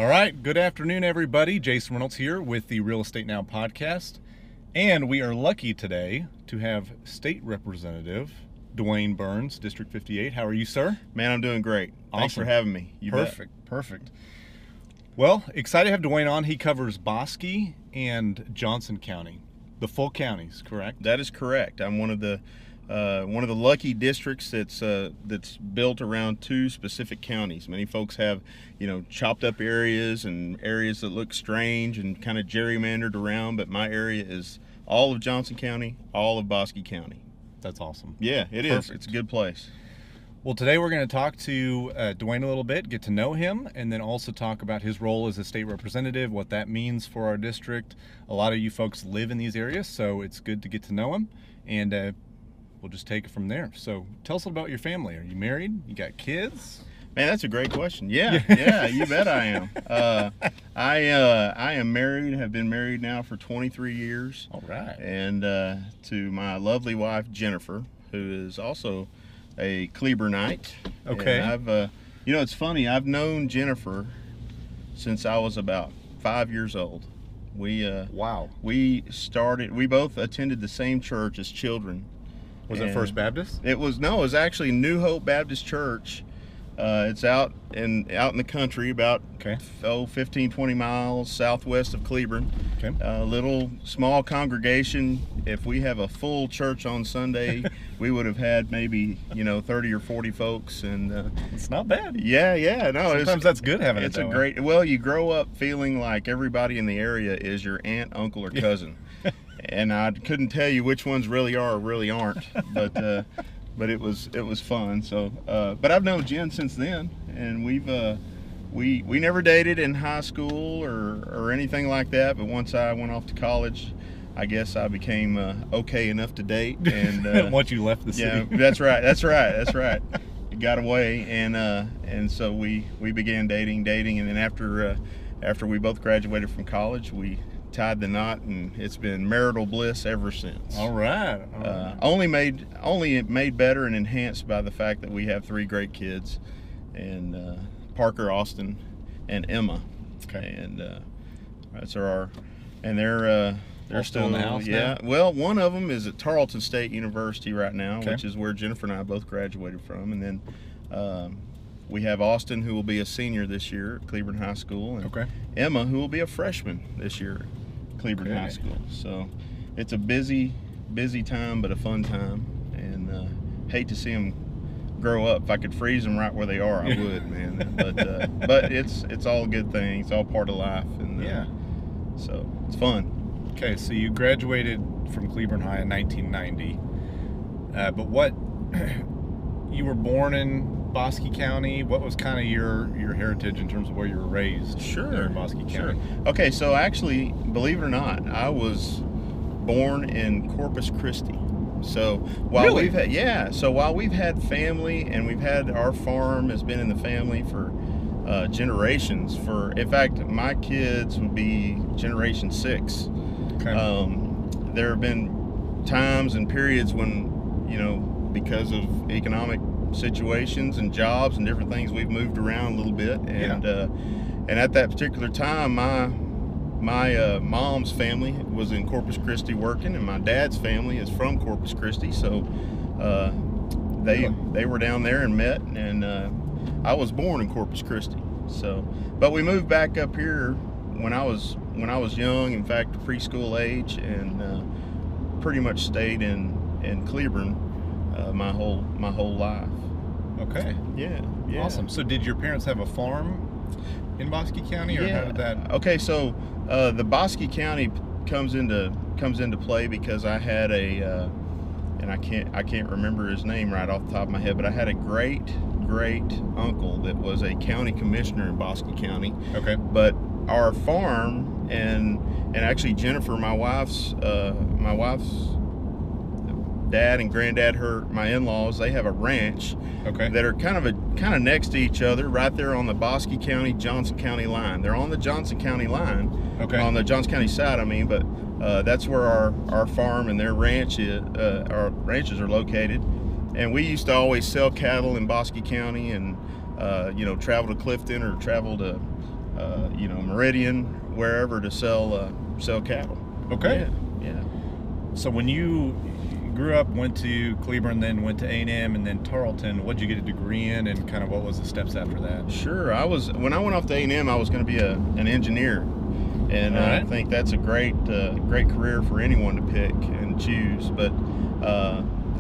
All right, good afternoon, everybody. Jason Reynolds here with the Real Estate Now podcast. And we are lucky today to have State Representative DeWayne Burns, District 58. How are you, sir? Man, I'm doing great. Awesome. Thanks for having me. You Perfect. Well, excited to have DeWayne on. He covers Bosque and Johnson County, the full counties, correct? That is correct. I'm one of the lucky districts that's built around two specific counties. Many folks have, chopped up areas and areas that look strange and kind of gerrymandered around, but my area is all of Johnson County, all of Bosque County. That's awesome. Yeah, it is. It's a good place. Well, today we're going to talk to DeWayne a little bit, get to know him, and then also talk about his role as a state representative, what that means for our district. A lot of you folks live in these areas, so it's good to get to know him, and we'll just take it from there. So tell us about your family. Are you married? You got kids? Man, that's a great question. Yeah, you bet I am. I am married, have been married now for 23 years. All right. And to my lovely wife, Jennifer, who is also a Cleburneite. Okay. And I've, it's funny, I've known Jennifer since I was about 5 years old. Wow. We both attended the same church as children. Was it First Baptist? It was actually New Hope Baptist Church. It's out in the country, about 15, 20 miles southwest of Cleburne. Okay. A little small congregation. If we have a full church on Sunday, we would have had maybe 30 or 40 folks, and it's not bad. Yeah. No, sometimes that's good having it. It's a great. Well, you grow up feeling like everybody in the area is your aunt, uncle, or cousin. And I couldn't tell you which ones really are or really aren't, but it was fun. So, but I've known Jen since then, and we never dated in high school or anything like that. But once I went off to college, I guess I became okay enough to date. And once you left the city, yeah, that's right. It got away, and so we began dating, and then after we both graduated from college, we tied the knot, and it's been marital bliss ever since. All right. Only made better and enhanced by the fact that we have 3 great kids, and Parker, Austin, and Emma. Okay. And they're still in the house. Yeah. Now? Well, one of them is at Tarleton State University right now, Okay. which is where Jennifer and I both graduated from, and then we have Austin, who will be a senior this year at Cleburne High School, and Emma, who will be a freshman this year at Cleburne High School. So it's a busy time, but a fun time, and hate to see them grow up. If I could freeze them right where they are, I would, man. But it's all a good thing. It's all part of life, and so it's fun. Okay, so you graduated from Cleburne High in 1990, but what you were born in Bosque County. What was kind of your heritage in terms of where you were raised? Sure. There in Bosque County. Sure. Okay, so actually, believe it or not, I was born in Corpus Christi. So while we've had family, and we've had our farm has been in the family for generations. In fact, my kids would be generation 6. Okay. There have been times and periods when, because of economic situations and jobs and different things, we've moved around a little bit, and at that particular time, my mom's family was in Corpus Christi working, and my dad's family is from Corpus Christi, so they were down there and met, and I was born in Corpus Christi. So, but we moved back up here when I was young, in fact, preschool age, and pretty much stayed in Cleburne my whole life. Okay. Yeah. Awesome. So did your parents have a farm in Bosque County, or how did that? Okay, so the Bosque County comes into play because I had and I can't remember his name right off the top of my head, but I had a great uncle that was a county commissioner in Bosque County. Okay. But our farm and actually Jennifer, my wife's dad and granddad, my in-laws, they have a ranch that are kind of next to each other, right there on the Bosque County Johnson County line. They're on the Johnson County line, on the Johnson County side, but that's where our farm and their ranch our ranches are located. And we used to always sell cattle in Bosque County, and travel to Clifton or travel to Meridian, wherever, to sell cattle. Okay. Yeah. So when you grew up, went to Cleburne, then went to A&M, and then Tarleton, what did you get a degree in, and kind of what was the steps after that? Sure. When I went off to A&M, I was going to be an engineer, and I think that's a great career for anyone to pick and choose. But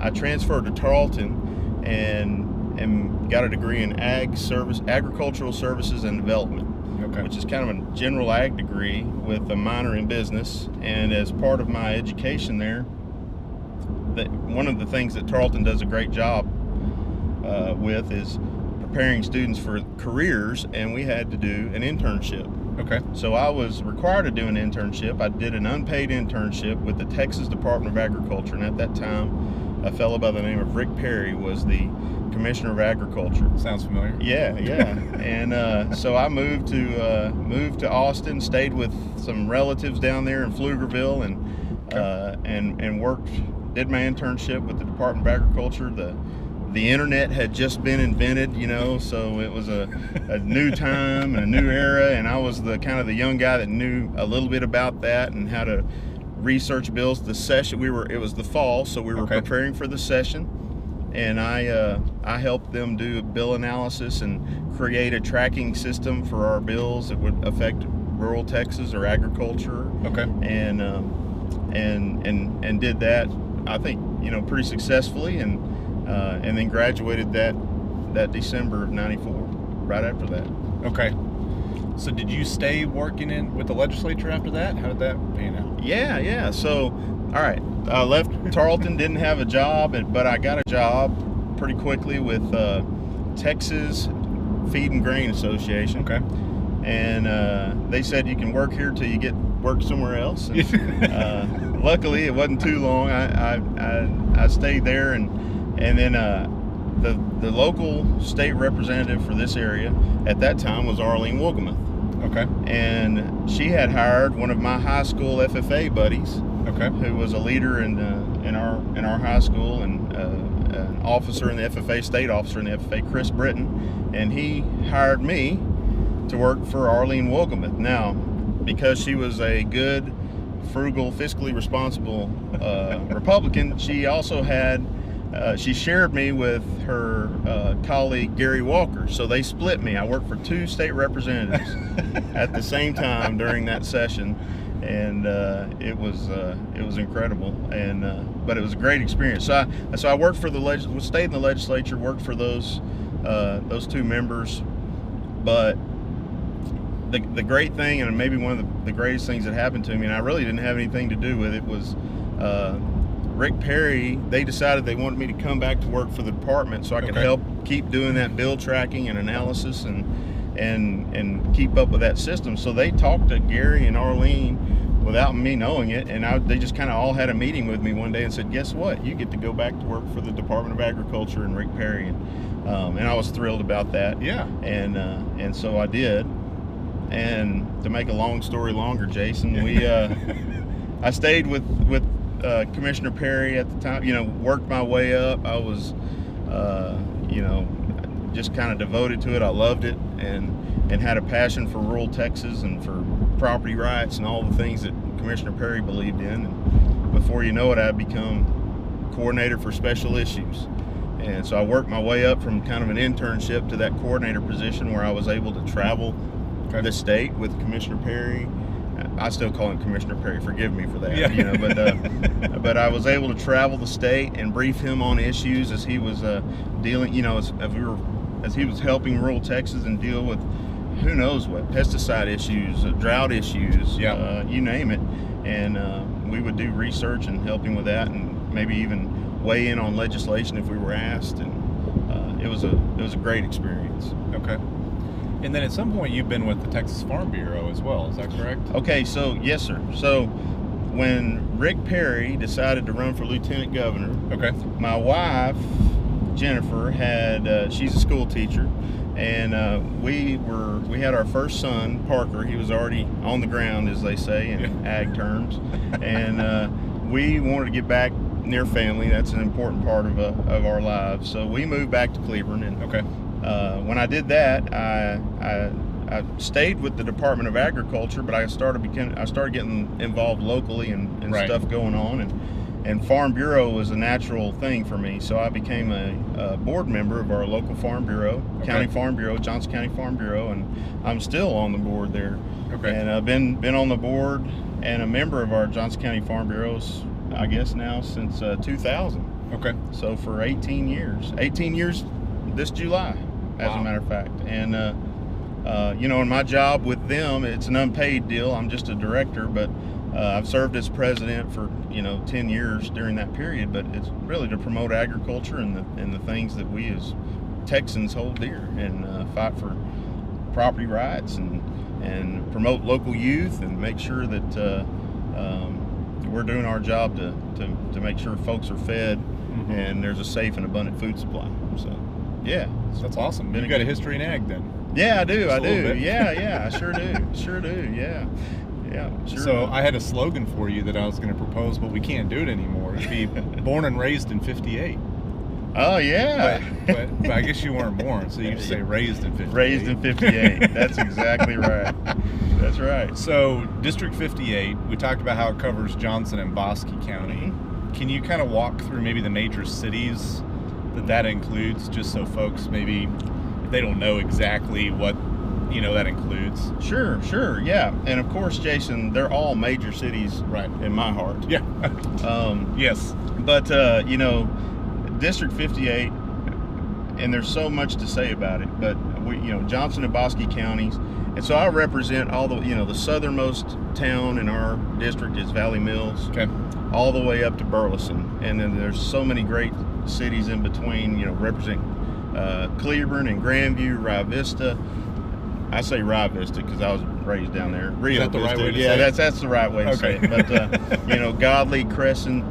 I transferred to Tarleton and got a degree in agricultural services and development. Okay. Which is kind of a general ag degree with a minor in business. And as part of my education there, one of the things that Tarleton does a great job with is preparing students for careers, and we had to do an internship. Okay. So I was required to do an internship. I did an unpaid internship with the Texas Department of Agriculture, and at that time, a fellow by the name of Rick Perry was the Commissioner of Agriculture. Sounds familiar. Yeah. And so I moved to Austin, stayed with some relatives down there in Pflugerville, and worked, did my internship with the Department of Agriculture. The internet had just been invented, so it was a new time and a new era, and I was the young guy that knew a little bit about that and how to research bills. The session, it was the fall, so we were preparing for the session. And I helped them do a bill analysis and create a tracking system for our bills that would affect rural Texas or agriculture. Okay. And did that, I think, pretty successfully, and then graduated that December of '94. Right after that. Okay. So did you stay working with the legislature after that? How did that pan out? Yeah. So, all right. I left Tarleton, didn't have a job, but I got a job pretty quickly with Texas Feed and Grain Association. Okay. And they said you can work here till you get work somewhere else. And, luckily, it wasn't too long. I stayed there, and then the local state representative for this area at that time was Arlene Wohlgemuth. Okay. And she had hired one of my high school FFA buddies. Okay. Who was a leader in our high school, and an officer in the FFA, state officer in the FFA, Chris Britton, and he hired me to work for Arlene Wohlgemuth. Now, because she was a good, frugal, fiscally responsible Republican, she also had she shared me with her colleague Gary Walker, so they split me. I worked for two state representatives at the same time during that session. And it was incredible, but it was a great experience. So I worked for stayed in the legislature, worked for those two members. But the great thing, and maybe one of the greatest things that happened to me, and I really didn't have anything to do with it, was Rick Perry. They decided they wanted me to come back to work for the department so I could help keep doing that bill tracking and analysis and keep up with that system. So they talked to Gary and Arlene without me knowing it, and they just kind of all had a meeting with me one day and said, guess what, you get to go back to work for the Department of Agriculture and Rick Perry. And I was thrilled about that. Yeah. And so I did. And to make a long story longer, Jason, I stayed with Commissioner Perry at the time, worked my way up. I was just kind of devoted to it. I loved it, and had a passion for rural Texas and for property rights and all the things that Commissioner Perry believed in. And before you know it, I'd become coordinator for special issues. And so I worked my way up from kind of an internship to that coordinator position, where I was able to travel the state with Commissioner Perry. I still call him Commissioner Perry, forgive me for that. Yeah. But I was able to travel the state and brief him on issues as he was dealing, as he was helping rural Texas and deal with who knows what, pesticide issues, drought issues, you name it. And we would do research and help him with that, and maybe even weigh in on legislation if we were asked. And it was a great experience. Okay. And then at some point you've been with the Texas Farm Bureau as well, is that correct? Okay, so yes, sir. So when Rick Perry decided to run for lieutenant governor, my wife Jennifer she's a school teacher, and we had our first son, Parker. He was already on the ground, as they say in ag terms, and we wanted to get back near family. That's an important part of our lives. So we moved back to Cleburne, and when I did that, I I stayed with the Department of Agriculture, but I started getting involved locally and right. stuff going on, and Farm Bureau was a natural thing for me. So I became a board member of our local Farm Bureau, okay. County Farm Bureau, Johnson County Farm Bureau, and I'm still on the board there. Okay. And I've been on the board and a member of our Johnson County Farm Bureaus, I guess now since 2000. Okay. So for 18 years this July, as wow. a matter of fact. And you know, in my job with them, it's an unpaid deal. I'm just a director, but I've served as president for 10 years during that period. But it's really to promote agriculture and the things that we as Texans hold dear, and fight for property rights and promote local youth and make sure that we're doing our job to make sure folks are fed mm-hmm. and there's a safe and abundant food supply. So yeah, that's awesome. You got a history in ag then? Yeah, I do. Yeah, I sure do. Yeah. Sure. So I had a slogan for you that I was going to propose, but we can't do it anymore. It'd be born and raised in 58. Oh yeah. But I guess you weren't born, so you say raised in 58. Raised in 58. That's exactly right. That's right. So District 58, we talked about how it covers Johnson and Bosque County. Mm-hmm. Can you kind of walk through maybe the major cities that includes, just so folks maybe, if they don't know exactly what that includes? Sure, yeah. And of course, Jason, they're all major cities, right, in my heart. Yeah. Yes. But District 58, and there's so much to say about it, but we, Johnson and Bosque Counties, and so I represent all the, the southernmost town in our district is Valley Mills, okay, all the way up to Burleson, and then there's so many great cities in between, represent Cleburne and Grandview, Rye Vista. I say Rye Vista because I was raised down there. Is that the right way to say it? That's the right way to say it. But Godley, Crescent,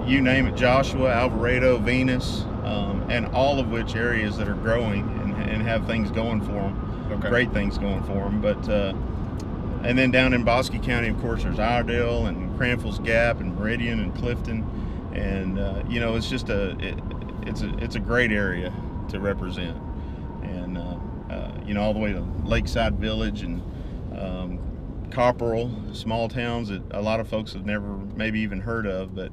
you name it, Joshua, Alvarado, Venus, and all of which areas that are growing and have things going for them, great things going for them. But and then down in Bosque County, of course, there's Iredell and Cranfill's Gap and Meridian and Clifton, and it's just it's a great area to represent, and all the way to Lakeside Village and Copperell, small towns that a lot of folks have never maybe even heard of, but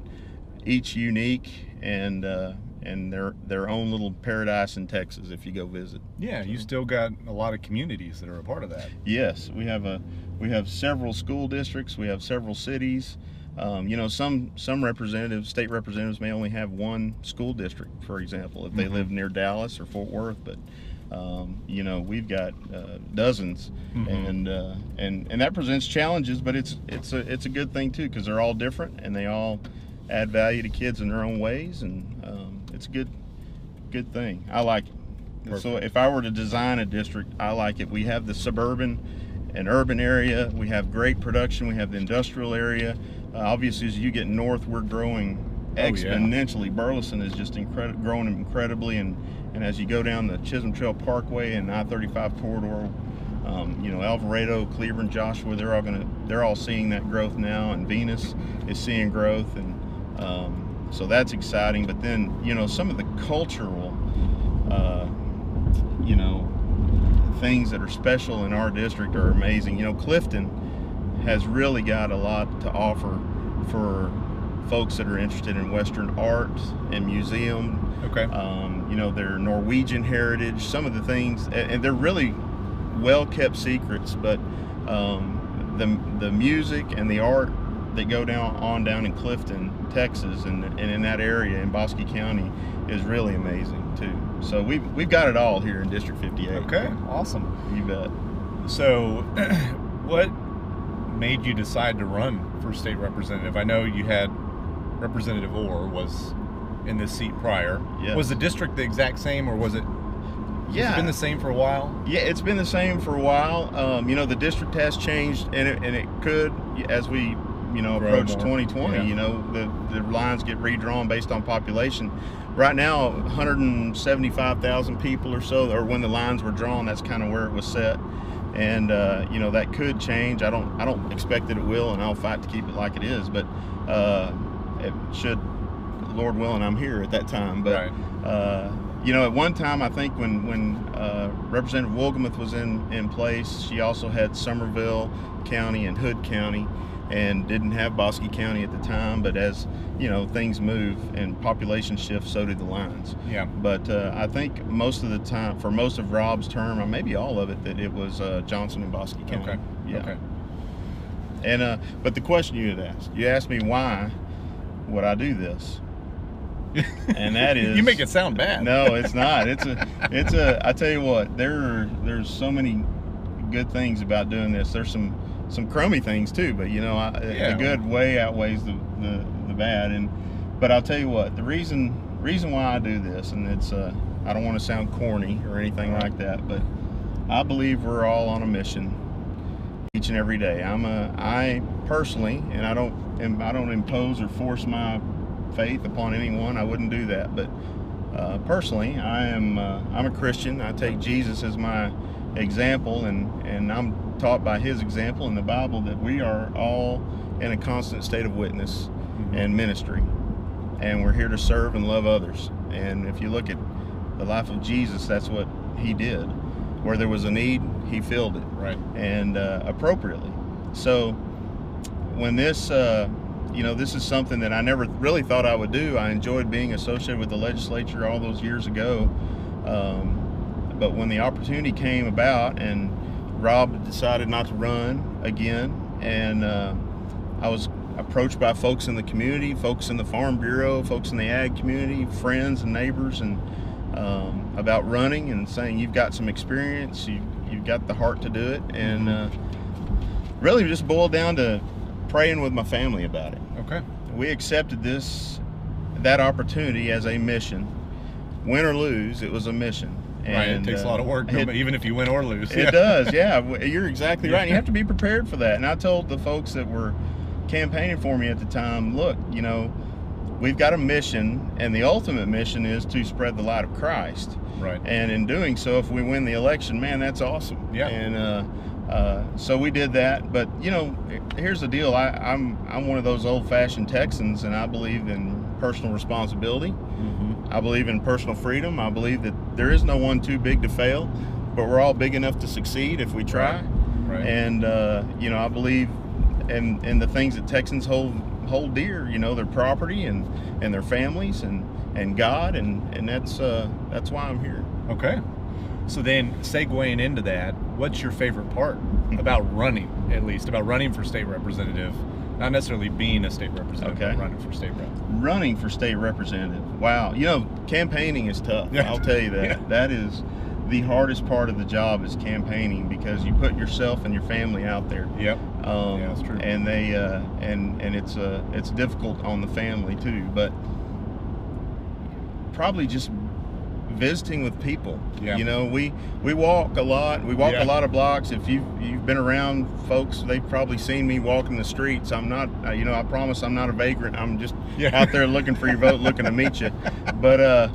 each unique and their own little paradise in Texas if you go visit. Yeah, you still got a lot of communities that are a part of that. Yes, we have several school districts, we have several cities. Some state representatives may only have one school district, for example, if they mm-hmm. live near Dallas or Fort Worth, but we've got dozens, mm-hmm. and that presents challenges, but it's a good thing too, because they're all different and they all add value to kids in their own ways, and it's a good thing. I like it. Perfect. So if I were to design a district, I like it. We have the suburban and urban area, we have great production, we have the industrial area. Obviously, as you get north, we're growing exponentially. Yeah. Burleson is just growing incredibly, and as you go down the Chisholm Trail Parkway and I-35 corridor, Alvarado, Cleburne, Joshua, they're all seeing that growth now, and Venus is seeing growth, and so that's exciting. But then, some of the cultural, things that are special in our district are amazing. Clifton has really got a lot to offer for folks that are interested in Western art and museum. Okay. Their Norwegian heritage, some of the things, and they're really well-kept secrets, but the music and the art that go down in Clifton, Texas, and in that area in Bosque County is really amazing too. So we've got it all here in District 58. Okay, awesome. You bet. So what made you decide to run for state representative? I know you had Representative Orr was in this seat prior. Yes. Was the district the exact same, or was it? Yeah, has it been the same for a while? Yeah, it's been the same for a while. The district has changed, and it could as we approach 2020. Yeah. The lines get redrawn based on population. Right now, 175,000 people or so, or when the lines were drawn, that's kind of where it was set. And that could change. I don't expect that it will, and I'll fight to keep it like it is. But it should, Lord willing, I'm here at that time. But right. you know, at one time, I think when Representative Wohlgemuth was in place, she also had Somerville County and Hood County, and didn't have Bosque County at the time. But as you know, things move and population shifts, so do the lines. Yeah. But I think most of the time, for most of Rob's term, or maybe all of it, that it was Johnson and Bosque County. Okay. Yeah. Okay. And but the question you had asked, you asked me why would I do this? And that is, you make it sound bad. No, it's not. It's a. I tell you what, there's so many good things about doing this. There's some crummy things too, but you know, the good way outweighs the bad. But I'll tell you what, the reason why I do this, and it's I don't want to sound corny or anything like that, but I believe we're all on a mission each and every day. I personally, and I don't impose or force my faith upon anyone. I wouldn't do that. But personally, I'm a Christian. I take Jesus as my example, and I'm taught by his example in the Bible that we are all in a constant state of witness and ministry, and we're here to serve and love others. And if you look at the life of Jesus, that's what he did. Where there was a need, he filled it, right, and appropriately. So when this you know, this is something that I never really thought I would do. I enjoyed being associated with the legislature all those years ago. But when the opportunity came about and Rob decided not to run again, and I was approached by folks in the community, folks in the Farm Bureau, folks in the ag community, friends and neighbors, and about running and saying, you've got some experience, you've got the heart to do it. And really just boiled down to praying with my family about it. Okay. We accepted that opportunity as a mission. Win or lose, it was a mission. And, right, it takes a lot of work, even if you win or lose. It does, yeah. You're exactly right. You have to be prepared for that. And I told the folks that were campaigning for me at the time, look, you know, we've got a mission, and the ultimate mission is to spread the light of Christ. Right. And in doing so, if we win the election, man, that's awesome. Yeah. And so we did that. But you know, here's the deal. I'm one of those old-fashioned Texans, and I believe in personal responsibility. I believe in personal freedom. I believe that there is no one too big to fail, but we're all big enough to succeed if we try. Right. And you know, I believe in the things that Texans hold dear. You know, their property and their families and God, and that's why I'm here. Okay. So then, segueing into that, what's your favorite part about running, at least, about running for state representative? Not necessarily being a state representative, but running for state rep. Running for state representative. Wow. You know, campaigning is tough. Yeah. I'll tell you that. Yeah. That is the hardest part of the job, is campaigning, because you put yourself and your family out there. Yep. Yeah, that's true. And they and it's difficult on the family too, but probably just visiting with people. Yeah. You know, we walk a lot. We walk a lot of blocks. If you've been around folks, they've probably seen me walking the streets. I'm not, you know, I promise I'm not a vagrant. I'm just out there looking for your vote, looking to meet you. But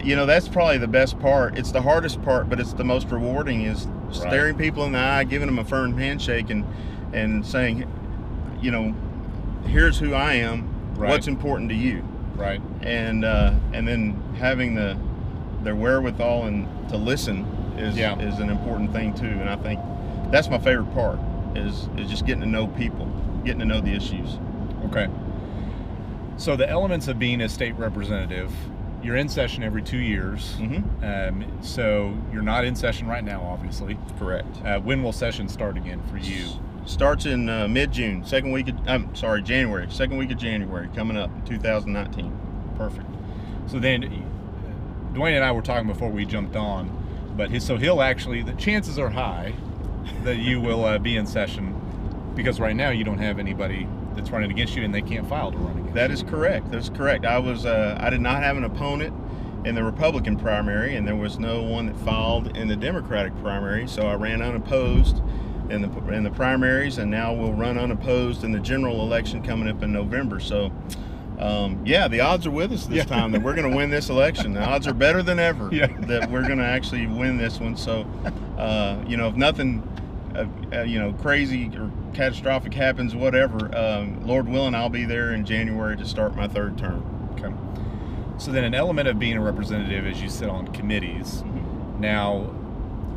you know, that's probably the best part. It's the hardest part, but it's the most rewarding, is staring people in the eye, giving them a firm handshake, and saying, you know, here's who I am. What's important to you. Right. And then having their wherewithal and to listen is an important thing too. And I think that's my favorite part, is just getting to know people, getting to know the issues. Okay. So the elements of being a state representative, you're in session every 2 years. So you're not in session right now, obviously. Correct. When will session start again for you? Starts in mid-June, January, second week of January, coming up, 2019. Perfect. So then, DeWayne and I were talking before we jumped on, but he'll actually, the chances are high that you will be in session, because right now you don't have anybody that's running against you, and they can't file to run against you. That is correct. That's correct. I did not have an opponent in the Republican primary, and there was no one that filed in the Democratic primary, so I ran unopposed in the primaries, and now we'll run unopposed in the general election coming up in November. So the odds are with us this time that we're going to win this election. The odds are better than ever that we're going to actually win this one. So you know, if nothing you know, crazy or catastrophic happens, whatever, Lord willing, I'll be there in January to start my third term. Okay. So then an element of being a representative is you sit on committees. Mm-hmm. Now,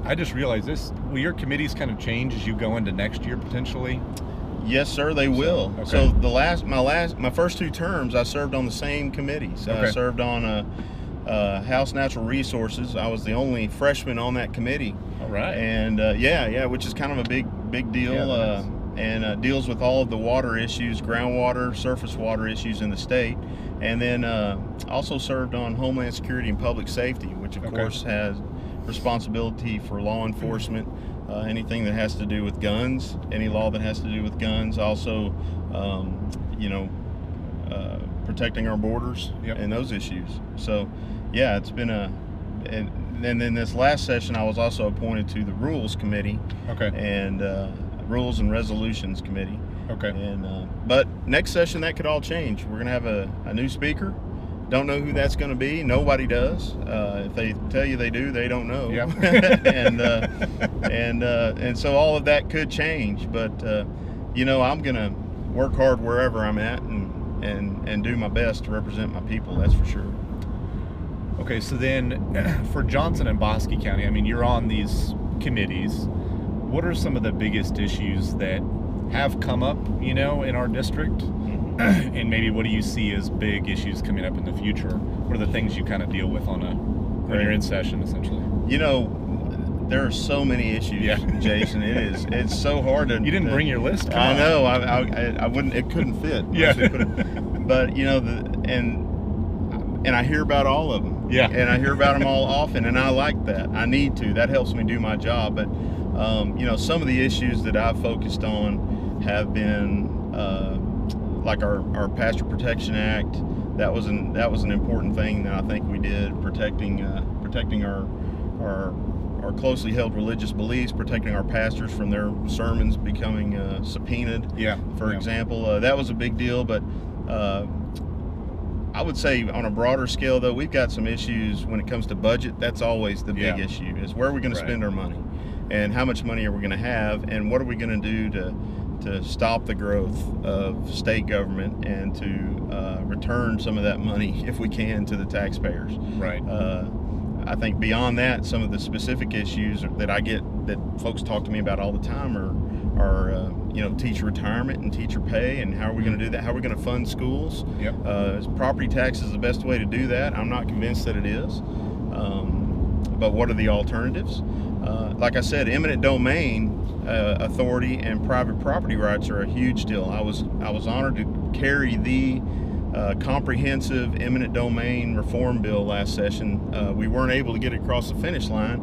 I just realized this. Will your committees kind of change as you go into next year potentially? Yes, sir, they will. Okay. So my first 2 terms, I served on the same committees. Okay. I served on House Natural Resources. I was the only freshman on that committee. All right. And which is kind of a big deal. Yeah, and deals with all of the water issues, groundwater, surface water issues in the state. And then also served on Homeland Security and Public Safety, which of course has responsibility for law enforcement, anything that has to do with guns, any law that has to do with guns, also protecting our borders and those issues. So yeah, it's been and then this last session I was also appointed to the Rules Committee and Rules and Resolutions Committee. And but next session that could all change. We're gonna have a new speaker. Don't know who that's going to be. Nobody does. If they tell you they do, they don't know. Yep. and so all of that could change. But I'm going to work hard wherever I'm at and do my best to represent my people. That's for sure. Okay, so then for Johnson and Bosque County, I mean, you're on these committees. What are some of the biggest issues that have come up, in our district? And maybe what do you see as big issues coming up in the future? What are the things you kind of deal with when you're in session, essentially? There are so many issues, Jason. It's so hard to. You didn't bring your list. I know. I wouldn't. It couldn't fit. Yeah. But and I hear about all of them. Yeah. And I hear about them all often, and I like that. I need to. That helps me do my job. But some of the issues that I've focused on have been. Like our Pasture Protection Act, that was an important thing that I think we did, protecting our closely held religious beliefs, protecting our pastors from their sermons becoming subpoenaed. For example, that was a big deal. But I would say on a broader scale, though, we've got some issues when it comes to budget. That's always the big issue: is where are we going to spend our money, and how much money are we going to have, and what are we going to do to stop the growth of state government and to return some of that money, if we can, to the taxpayers. Right. I think beyond that, some of the specific issues that I get that folks talk to me about all the time are teacher retirement and teacher pay, and how are we going to do that? How are we going to fund schools? Is property tax is the best way to do that? I'm not convinced that it is. But what are the alternatives? Like I said, eminent domain authority and private property rights are a huge deal. I was honored to carry the comprehensive eminent domain reform bill last session. We weren't able to get it across the finish line,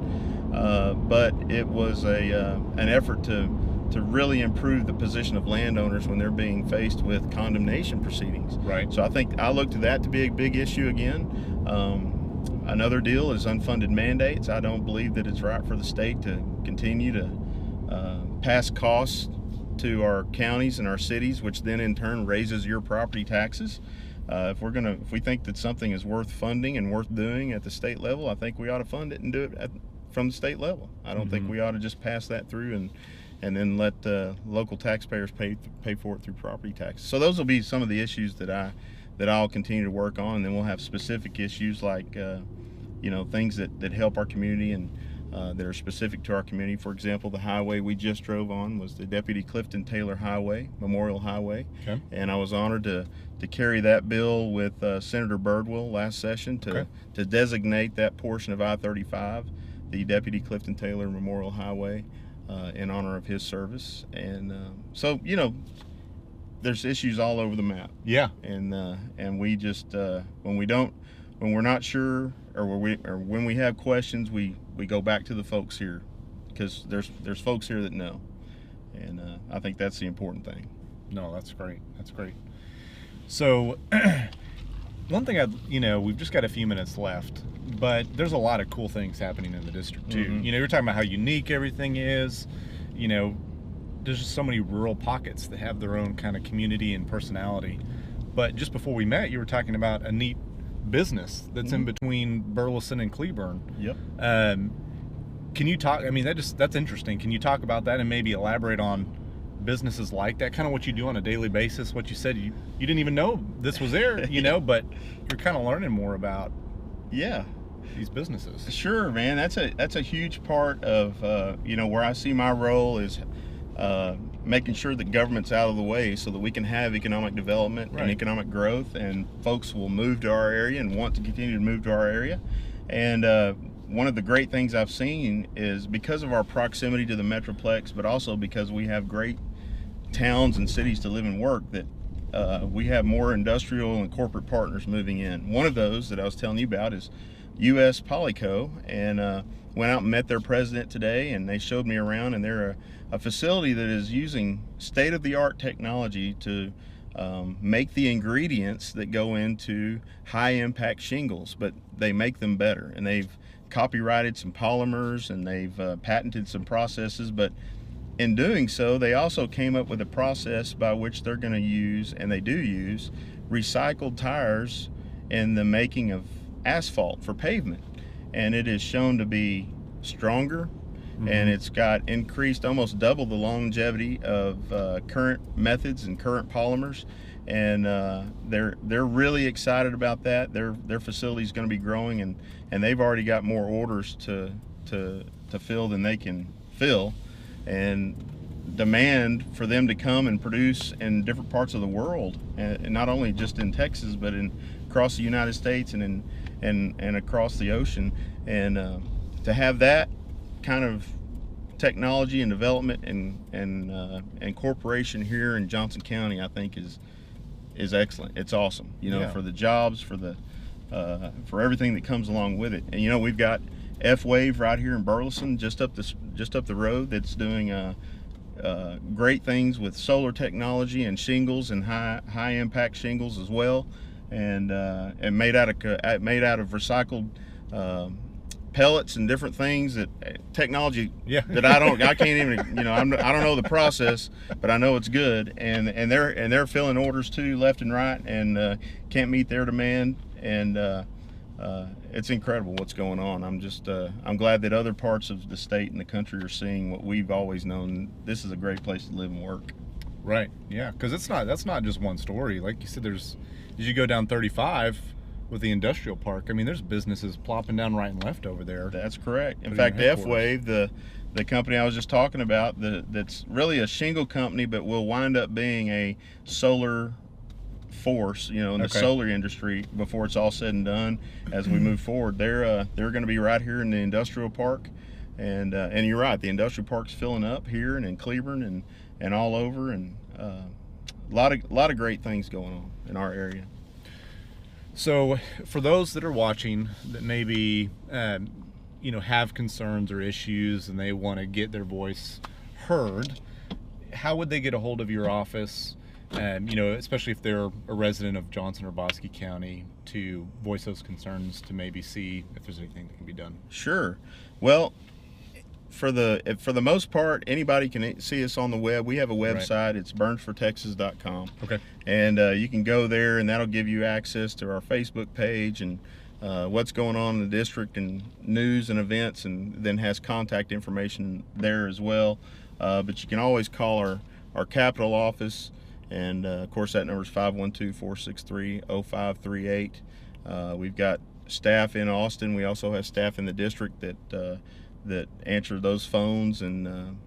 but it was an effort to really improve the position of landowners when they're being faced with condemnation proceedings. Right. So I think I look to that to be a big issue again. Another deal is unfunded mandates. I don't believe that it's right for the state to continue to pass costs to our counties and our cities, which then in turn raises your property taxes. If we think that something is worth funding and worth doing at the state level, I think we ought to fund it and do it from the state level. I don't think we ought to just pass that through and then let local taxpayers pay for it through property taxes. So those will be some of the issues that I'll continue to work on, and then we'll have specific issues like things that help our community and that are specific to our community. For example, the highway we just drove on was the Deputy Clifton Taylor Highway, Memorial Highway. And I was honored to carry that bill with Senator Birdwell last session to designate that portion of I-35 the Deputy Clifton Taylor Memorial Highway in honor of his service. And so there's issues all over the map. And we just when we're not sure, or when we have questions, we go back to the folks here, because there's folks here that know, and I think that's the important thing. No, that's great. That's great. So one thing we've just got a few minutes left, but there's a lot of cool things happening in the district too. You're talking about how unique everything is. There's just so many rural pockets that have their own kind of community and personality. But just before we met, you were talking about a neat business that's in between Burleson and Cleburne. Can you talk? I mean, that's interesting. Can you talk about that and maybe elaborate on businesses like that, kind of what you do on a daily basis. What you said, you didn't even know this was there, you know, but you're kind of learning more about these businesses. Sure, man. That's a huge part of you know, where I see my role is making sure that government's out of the way so that we can have economic development and economic growth, and folks will move to our area and want to continue to move to our area. And one of the great things I've seen is because of our proximity to the Metroplex, but also because we have great towns and cities to live and work, that we have more industrial and corporate partners moving in. One of those that I was telling you about is U.S. Polyco, and went out and met their president today, and they showed me around, and they're a facility that is using state-of-the-art technology to make the ingredients that go into high-impact shingles, but they make them better. And they've copyrighted some polymers, and they've patented some processes, but in doing so, they also came up with a process by which they're going to use, and they do use, recycled tires in the making of asphalt for pavement. And it is shown to be stronger, and it's got increased, almost double the longevity of current methods and current polymers. And they're really excited about that. Their facility is going to be growing, and they've already got more orders to fill than they can fill, and demand for them to come and produce in different parts of the world, and not only just in Texas, but across the United States and across the ocean. And to have that kind of technology and development and corporation here in Johnson County, I think is excellent. It's awesome, you know, for the jobs, for everything that comes along with it. And you know, we've got F-Wave right here in Burleson, just up the road, that's doing great things with solar technology and shingles, and high impact shingles as well, and made out of recycled pellets and different things, that technology that I can't even, you know, I don't know the process, but I know it's good, and they're filling orders too left and right, and can't meet their demand, and it's incredible what's going on. I'm glad that other parts of the state and the country are seeing what we've always known. This is a great place to live and work. Right. Yeah, because that's not just one story. Like you said, as you go down 35 with the industrial park, I mean, there's businesses plopping down right and left over there. That's correct. In fact, F-Wave, the company I was just talking about, that's really a shingle company, but will wind up being a solar force, you know, in the solar industry before it's all said and done. As we move forward, they're going to be right here in the industrial park, and you're right, the industrial park's filling up here and in Cleburne and all over, and a lot of great things going on in our area. So for those that are watching that maybe you know, have concerns or issues and they want to get their voice heard, how would they get a hold of your office? You know, especially if they're a resident of Johnson or Bosque County, to voice those concerns, to maybe see if there's anything that can be done. Sure. Well, for the most part, anybody can see us on the web. We have a website. It's burnsfortexas.com. Okay. And you can go there, and that'll give you access to our Facebook page and what's going on in the district, and news and events, and then has contact information there as well. But you can always call our capital office, and of course that number is 512-463-0538. We've got staff in Austin. We also have staff in the district that answer those phones, and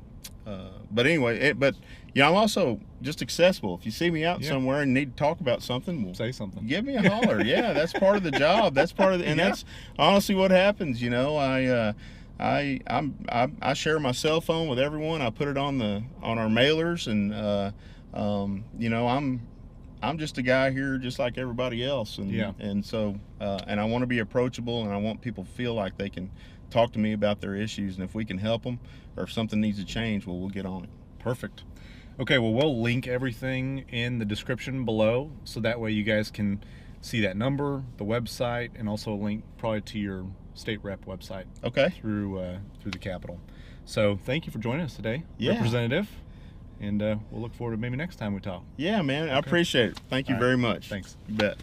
but anyway, but you know, I'm also just accessible. If you see me out somewhere and need to talk about something, well, say something. Give me a holler. Yeah, that's part of the job. That's part of and that's honestly what happens. You know, I share my cell phone with everyone. I put it on our mailers, and you know, I'm just a guy here just like everybody else, and so and I want to be approachable, and I want people to feel like they can talk to me about their issues, and if we can help them, or if something needs to change, well, we'll get on it. Perfect. Okay, well, we'll link everything in the description below, so that way you guys can see that number, the website, and also a link probably to your state rep website. Okay. Through the Capitol. So thank you for joining us today, Representative, and we'll look forward to maybe next time we talk. Yeah, man, I appreciate it. Thank you very much. Thanks. You bet.